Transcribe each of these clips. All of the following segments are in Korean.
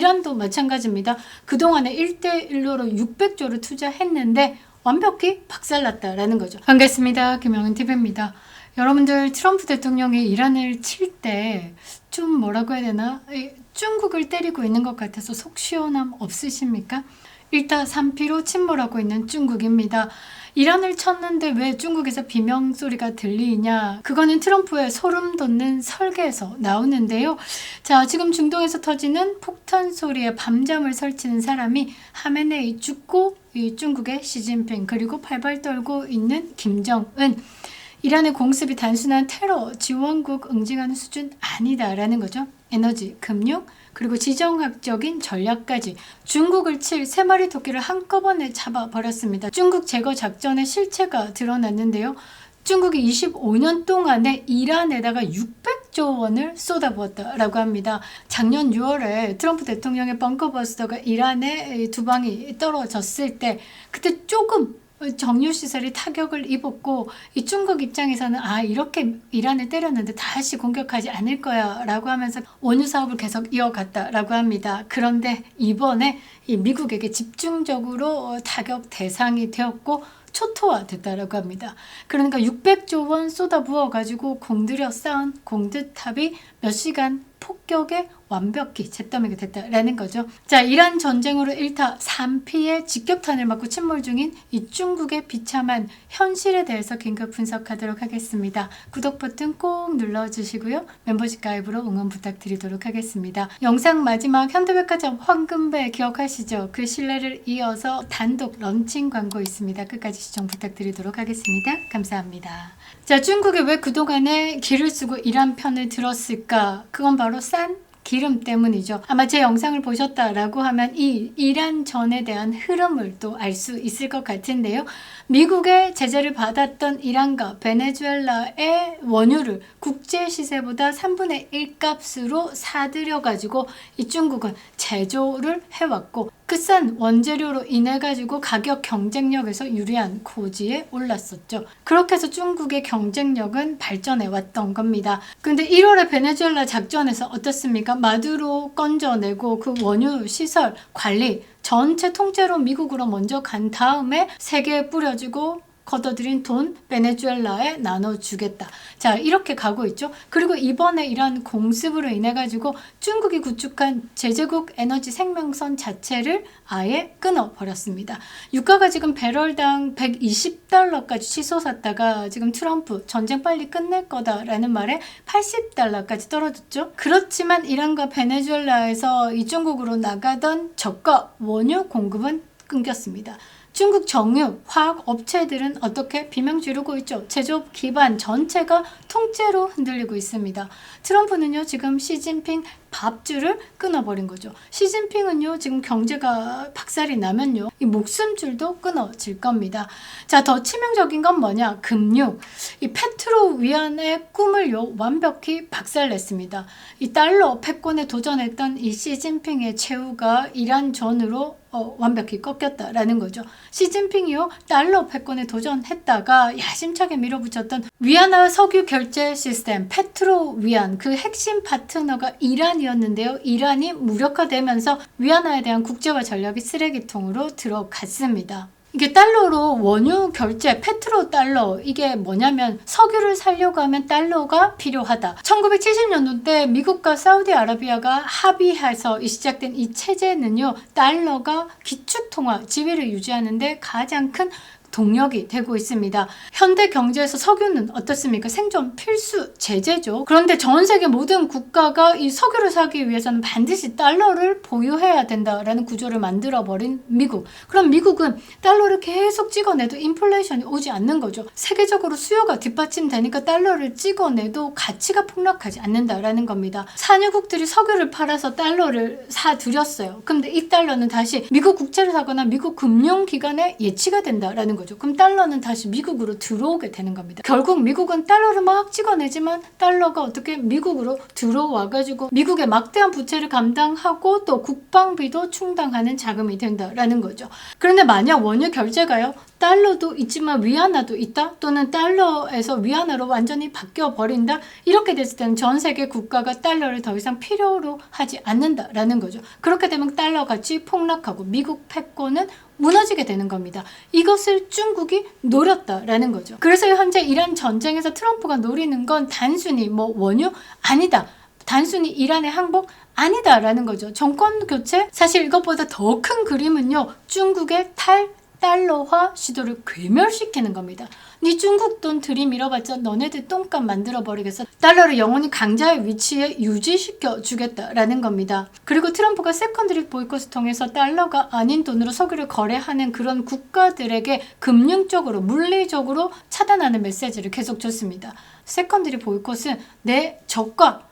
이란도 마찬가지입니다. 그동안에 1대1로 600조를 투자했는데 완벽히 박살났다라는 거죠. 반갑습니다. 김영은TV입니다. 여러분들 트럼프 대통령이 이란을 칠 때 좀 뭐라고 해야 되나? 중국을 때리고 있는 것 같아서 속 시원함 없으십니까? 1타 3피로 침몰하고 있는 중국입니다. 이란을 쳤는데 왜 중국에서 비명소리가 들리냐? 그거는 트럼프의 소름 돋는 설계에서 나오는데요. 자, 지금 중동에서 터지는 폭탄 소리에 밤잠을 설치는 사람이 하메네이 죽고 이 중국의 시진핑 그리고 발발 떨고 있는 김정은. 이란의 공습이 단순한 테러 지원국 응징하는 수준 아니다라는 거죠. 에너지, 금융, 그리고 지정학적인 전략까지 중국을 칠 3마리 토끼를 한꺼번에 잡아버렸습니다. 중국 제거 작전의 실체가 드러났는데요. 중국이 25년 동안에 이란에다가 600조 원을 쏟아부었다라고 합니다. 작년 6월에 트럼프 대통령의 벙커버스터가 이란에 2방이 떨어졌을 때 그때 조금 정유시설이 타격을 입었고 이 중국 입장에서는 이렇게 이란을 때렸는데 다시 공격하지 않을 거야 라고 하면서 원유 사업을 계속 이어갔다라고 합니다. 그런데 이번에 이 미국에게 집중적으로 타격 대상이 되었고 초토화됐다라고 합니다. 그러니까 600조 원 쏟아부어 가지고 공들여 쌓은 공드탑이 몇 시간 폭격에 완벽히 잿더미가 됐다라는 거죠. 자, 이란 전쟁으로 1타 3피의 직격탄을 맞고 침몰 중인 이 중국의 비참한 현실에 대해서 긴급 분석하도록 하겠습니다. 구독 버튼 꼭 눌러주시고요. 멤버십 가입으로 응원 부탁드리도록 하겠습니다. 영상 마지막 현대백화점 황금배 기억하시죠? 그 신뢰를 이어서 단독 런칭 광고 있습니다. 끝까지 시청 부탁드리도록 하겠습니다. 감사합니다. 자, 중국이 왜 그동안에 기를 쓰고 이란 편을 들었을까? 그건 바로 싼 기름 때문이죠. 아마 제 영상을 보셨다라고 하면 이 이란 전에 대한 흐름을 또 알 수 있을 것 같은데요. 미국의 제재를 받았던 이란과 베네수엘라의 원유를 국제 시세보다 3분의 1 값으로 사들여가지고 이 중국은 제조를 해왔고 그 싼 원재료로 인해 가지고 가격 경쟁력에서 유리한 고지에 올랐었죠. 그렇게 해서 중국의 경쟁력은 발전해 왔던 겁니다. 근데 1월에 베네수엘라 작전에서 어떻습니까? 마두로 건져내고 그 원유 시설 관리 전체 통째로 미국으로 먼저 간 다음에 세계에 뿌려주고 걷어들인 돈 베네수엘라에 나눠주겠다. 자, 이렇게 가고 있죠. 그리고 이번에 이런 공습으로 인해 가지고 중국이 구축한 제재국 에너지 생명선 자체를 아예 끊어버렸습니다. 유가가 지금 배럴당 120달러까지 치솟았다가 지금 트럼프 전쟁 빨리 끝낼 거다라는 말에 80달러까지 떨어졌죠. 그렇지만 이란과 베네수엘라에서 이 중국으로 나가던 저가 원유 공급은 끊겼습니다. 중국 정유, 화학 업체들은 어떻게 비명 지르고 있죠. 제조업 기반 전체가 통째로 흔들리고 있습니다. 트럼프는요, 지금 시진핑 밥줄을 끊어버린 거죠. 시진핑은요, 지금 경제가 박살이 나면요, 이 목숨줄도 끊어질 겁니다. 자, 더 치명적인 건 뭐냐? 금융. 이 페트로 위안의 꿈을요, 완벽히 박살냈습니다. 이 달러 패권에 도전했던 이 시진핑의 최후가 이란 전으로 완벽히 꺾였다라는 거죠. 시진핑이요, 달러 패권에 도전했다가 야심차게 밀어붙였던 위안화 석유 결제 시스템 페트로 위안 그 핵심 파트너가 이란이었는데요. 이란이 무력화되면서 위안화에 대한 국제화 전략이 쓰레기통으로 들어갔습니다. 이게 달러로 원유 결제, 페트로 달러, 이게 뭐냐면 석유를 사려고 하면 달러가 필요하다. 1970년도 때 미국과 사우디아라비아가 합의해서 시작된 이 체제는요, 달러가 기축통화, 지위를 유지하는데 가장 큰 동력이 되고 있습니다. 현대 경제에서 석유는 어떻습니까? 생존 필수 제재죠. 그런데 전 세계 모든 국가가 이 석유를 사기 위해서는 반드시 달러를 보유해야 된다라는 구조를 만들어버린 미국. 그럼 미국은 달러를 계속 찍어내도 인플레이션이 오지 않는 거죠. 세계적으로 수요가 뒷받침되니까 달러를 찍어내도 가치가 폭락하지 않는다라는 겁니다. 산유국들이 석유를 팔아서 달러를 사들였어요. 근데 이 달러는 다시 미국 국채를 사거나 미국 금융기관에 예치가 된다라는 거죠. 그럼 달러는 다시 미국으로 들어오게 되는 겁니다. 결국 미국은 달러를 막 찍어내지만 달러가 어떻게 미국으로 들어와가지고 미국의 막대한 부채를 감당하고 또 국방비도 충당하는 자금이 된다라는 거죠. 그런데 만약 원유 결제가요, 달러도 있지만 위안화도 있다, 또는 달러에서 위안화로 완전히 바뀌어 버린다, 이렇게 됐을 때는 전 세계 국가가 달러를 더 이상 필요로 하지 않는다라는 거죠. 그렇게 되면 달러 가치 폭락하고 미국 패권은 무너지게 되는 겁니다. 이것을 중국이 노렸다라는 거죠. 그래서 현재 이란 전쟁에서 트럼프가 노리는 건 단순히 뭐 원유 아니다, 단순히 이란의 항복 아니다라는 거죠. 정권 교체, 사실 이것보다 더 큰 그림은요, 중국의 달러화 시도를 괴멸시키는 겁니다. 네 중국 돈 들이밀어봤자 너네들 똥값 만들어버리겠어. 달러를 영원히 강자의 위치에 유지시켜 주겠다라는 겁니다. 그리고 트럼프가 세컨드리 보이콧을 통해서 달러가 아닌 돈으로 석유를 거래하는 그런 국가들에게 금융적으로, 물리적으로 차단하는 메시지를 계속 줬습니다. 세컨드리 보이콧은 내 적과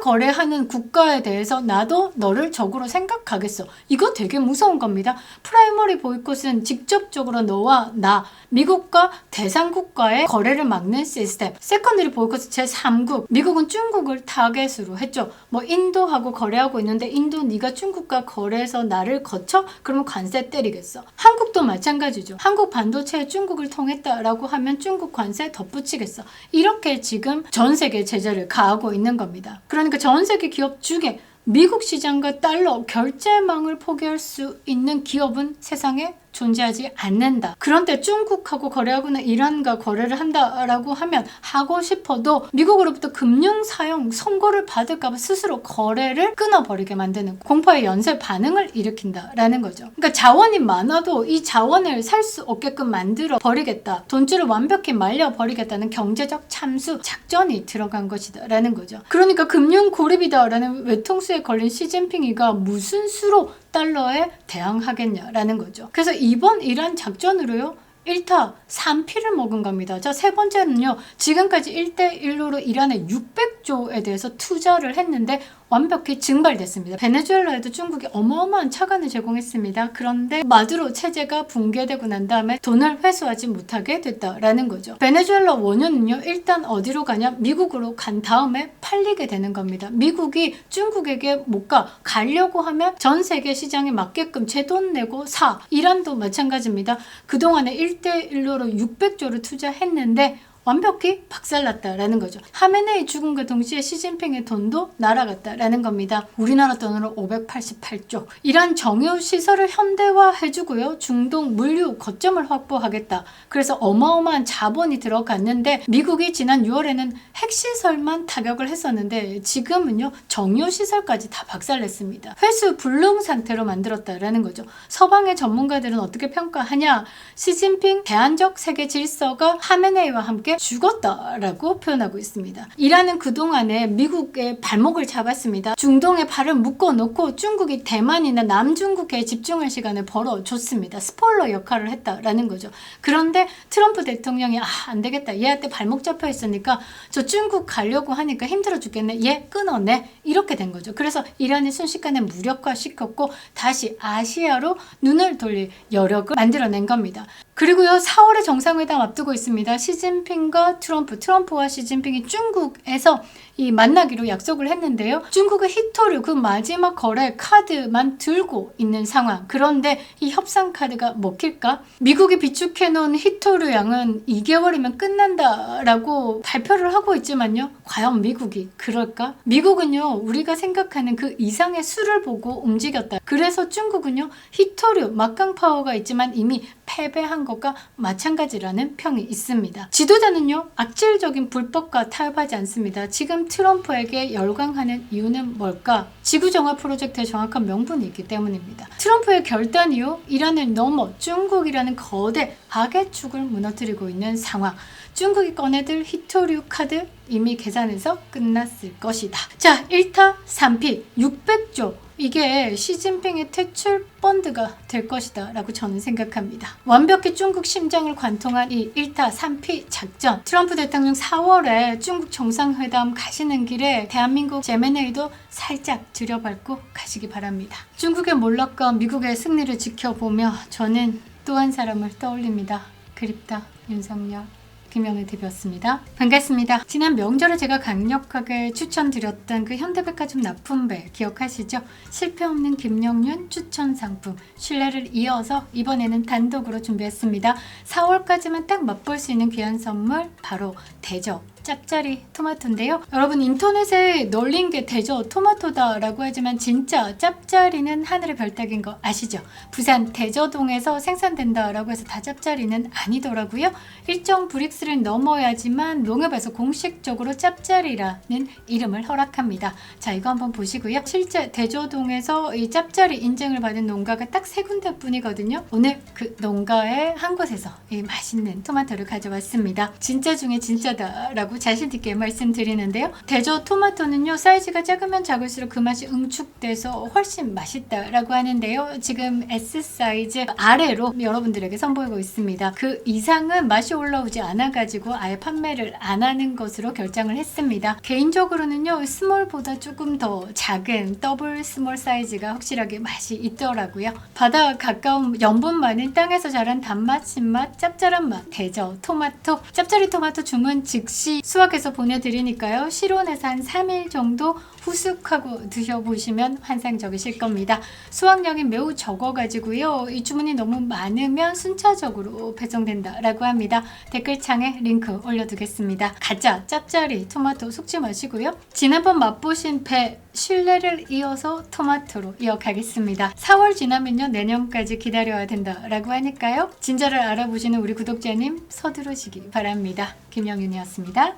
거래하는 국가에 대해서 나도 너를 적으로 생각하겠어. 이거 되게 무서운 겁니다. 프라이머리 보이콧은 직접적으로 너와 나, 미국과 대상국과의 거래를 막는 시스템. 세컨드리 보이콧은 제3국, 미국은 중국을 타겟으로 했죠. 뭐 인도하고 거래하고 있는데 인도 네가 중국과 거래해서 나를 거쳐? 그러면 관세 때리겠어. 한국도 마찬가지죠. 한국 반도체에 중국을 통했다라고 하면 중국 관세 덧붙이겠어. 이렇게 지금 전 세계 제재를 가하고 있는 겁니다. 그러니까 전 세계 기업 중에 미국 시장과 달러 결제망을 포기할 수 있는 기업은 세상에 존재하지 않는다. 그런데 중국하고 거래하거나 이란과 거래를 한다라고 하면 하고 싶어도 미국으로부터 금융 사용 선고를 받을까 봐 스스로 거래를 끊어버리게 만드는 공포의 연쇄 반응을 일으킨다라는 거죠. 그러니까 자원이 많아도 이 자원을 살 수 없게끔 만들어 버리겠다. 돈줄을 완벽히 말려 버리겠다는 경제적 참수 작전이 들어간 것이다라는 거죠. 그러니까 금융 고립이다라는 외통수에 걸린 시진핑이가 무슨 수로 달러에 대항하겠냐라는 거죠. 그래서 이번 이란 작전으로요, 1타 3피를 먹은 겁니다. 자, 세 번째는요, 지금까지 1대1로 이란에 600조에 대해서 투자를 했는데 완벽히 증발됐습니다. 베네수엘라에도 중국이 어마어마한 차관을 제공했습니다. 그런데 마두로 체제가 붕괴되고 난 다음에 돈을 회수하지 못하게 됐다라는 거죠. 베네수엘라 원유는요, 일단 어디로 가냐? 미국으로 간 다음에 팔리게 되는 겁니다. 미국이 중국에게 못 가려고 하면 전 세계 시장에 맞게끔 제 돈 내고 사. 이란도 마찬가지입니다. 그동안에 1대1로 600조를 투자했는데 완벽히 박살났다라는 거죠. 하메네이 죽음과 동시에 시진핑의 돈도 날아갔다라는 겁니다. 우리나라 돈으로 588조. 이란 정유 시설을 현대화해주고요, 중동 물류 거점을 확보하겠다. 그래서 어마어마한 자본이 들어갔는데 미국이 지난 6월에는 핵시설만 타격을 했었는데 지금은요, 정유 시설까지 다 박살냈습니다. 회수 불능 상태로 만들었다라는 거죠. 서방의 전문가들은 어떻게 평가하냐? 시진핑 대안적 세계 질서가 하메네이와 함께 죽었다라고 표현하고 있습니다. 이란은 그동안에 미국의 발목을 잡았습니다. 중동에 발을 묶어놓고 중국이 대만이나 남중국에 집중할 시간을 벌어줬습니다. 스포일러 역할을 했다라는 거죠. 그런데 트럼프 대통령이 안 되겠다, 얘한테 발목 잡혀 있으니까 저 중국 가려고 하니까 힘들어 죽겠네, 얘 끊어내, 이렇게 된 거죠. 그래서 이란이 순식간에 무력화시켰고 다시 아시아로 눈을 돌릴 여력을 만들어낸 겁니다. 그리고요, 4월에 정상회담 앞두고 있습니다. 시진핑과 트럼프와 시진핑이 중국에서 이 만나기로 약속을 했는데요. 중국의 히토류 그 마지막 거래 카드만 들고 있는 상황. 그런데 이 협상 카드가 먹힐까? 미국이 비축해놓은 히토류 양은 2개월이면 끝난다라고 발표를 하고 있지만요. 과연 미국이 그럴까? 미국은요, 우리가 생각하는 그 이상의 수를 보고 움직였다. 그래서 중국은요, 히토류 막강 파워가 있지만 이미 패배한 것과 마찬가지라는 평이 있습니다. 지도자는요, 악질적인 불법과 타협하지 않습니다. 지금 트럼프에게 열광하는 이유는 뭘까? 지구정화 프로젝트의 정확한 명분이 있기 때문입니다. 트럼프의 결단이요, 이란을 넘어 중국이라는 거대 악의 축을 무너뜨리고 있는 상황. 중국이 꺼내들 히토류 카드 이미 계산해서 끝났을 것이다. 자, 1타 3피 600조. 이게 시진핑의 퇴출 펀드가 될 것이다 라고 저는 생각합니다. 완벽히 중국 심장을 관통한 이 1타 3피 작전. 트럼프 대통령 4월에 중국 정상회담 가시는 길에 대한민국 제메네이도 살짝 들여밟고 가시기 바랍니다. 중국의 몰락과 미국의 승리를 지켜보며 저는 또 한 사람을 떠올립니다. 그립다 윤석열. 김영애 TV였습니다. 반갑습니다. 지난 명절에 제가 강력하게 추천드렸던 그 현대백화점 납품배 기억하시죠? 실패 없는 김영윤 추천 상품 신뢰를 이어서 이번에는 단독으로 준비했습니다. 4월까지만 딱 맛볼 수 있는 귀한 선물 바로 대저 짭짜리 토마토인데요. 여러분 인터넷에 널린 게 대저 토마토다라고 하지만 진짜 짭짜리는 하늘의 별따기인 거 아시죠? 부산 대저동에서 생산된다라고 해서 다 짭짜리는 아니더라고요. 일정 브릭스를 넘어야지만 농협에서 공식적으로 짭짜리라는 이름을 허락합니다. 자, 이거 한번 보시고요. 실제 대저동에서 이 짭짜리 인증을 받은 농가가 딱 3군데뿐이거든요. 오늘 그 농가의 한 곳에서 이 맛있는 토마토를 가져왔습니다. 진짜 중에 진짜다라고 자신 있게 말씀드리는데요. 대저 토마토는요, 사이즈가 작으면 작을수록 그 맛이 응축돼서 훨씬 맛있다라고 하는데요. 지금 S 사이즈 아래로 여러분들에게 선보이고 있습니다. 그 이상은 맛이 올라오지 않아가지고 아예 판매를 안 하는 것으로 결정을 했습니다. 개인적으로는요, 스몰보다 조금 더 작은 더블 스몰 사이즈가 확실하게 맛이 있더라고요. 바다 가까운 염분 많은 땅에서 자란 단맛, 신맛, 짭짤한 맛, 대저 토마토, 짭짜리 토마토 주문 즉시 수확해서 보내드리니까요. 실온에서 한 3일 정도 후숙하고 드셔보시면 환상적이실 겁니다. 수확량이 매우 적어가지고요. 이 주문이 너무 많으면 순차적으로 배송된다라고 합니다. 댓글창에 링크 올려두겠습니다. 가짜 짭짜리 토마토 속지 마시고요. 지난번 맛보신 배 신뢰를 이어서 토마토로 이어가겠습니다. 4월 지나면요, 내년까지 기다려야 된다라고 하니까요. 진짜를 알아보시는 우리 구독자님 서두르시기 바랍니다. 김영윤이었습니다.